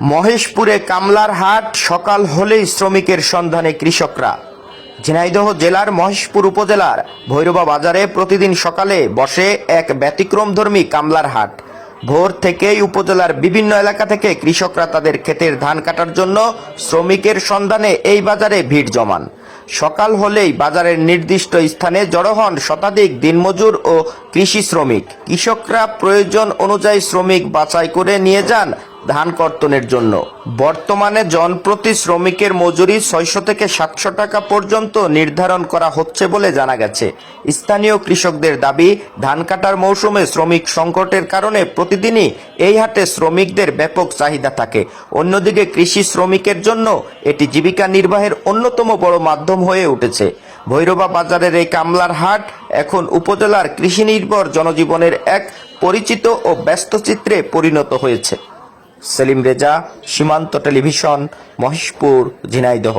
মহেশপুরে কামলার হাট সকাল হলেই শ্রমিকের সন্ধানে কৃষকরা। ঝিনাইদহ জেলার মহেশপুর উপজেলার ভৈরবা বাজারে প্রতিদিন সকালে বসে এক ব্যতিক্রমধর্মী কামলার হাট। ভোর থেকেই উপজেলার বিভিন্ন এলাকা থেকে কৃষকরা তাদের ক্ষেতের ধান কাটার জন্য শ্রমিকের সন্ধানে এই বাজারে ভিড় জমান। সকাল হলেই বাজারের নির্দিষ্ট স্থানে জড়ো হন শতাধিক দিনমজুর ও কৃষি শ্রমিক। কৃষকরা প্রয়োজন অনুযায়ী শ্রমিক বাছাই করে নিয়ে যান ধান কর্তনের জন্য। বর্তমানে জনপ্রতি শ্রমিকের মজুরি 600 থেকে 700 টাকা পর্যন্ত নির্ধারণ করা হচ্ছে বলে জানা গেছে। স্থানীয় কৃষকদের দাবি, ধান কাটার মৌসুমে শ্রমিক সংকটের কারণে প্রতিদিনই এই হাটে শ্রমিকদের ব্যাপক চাহিদা থাকে। অন্যদিকে কৃষি শ্রমিকের জন্য এটি জীবিকা নির্বাহের অন্যতম বড় মাধ্যম হয়ে উঠেছে। ভৈরবা বাজারের এই কামলার হাট এখন উপজেলার কৃষি নির্ভর জনজীবনের এক পরিচিত ও ব্যস্ত চিত্রে পরিণত হয়েছে। সেলিম রেজা, সীমান্ত টেলিভিশন, মহেশপুর, ঝিনাইদহ।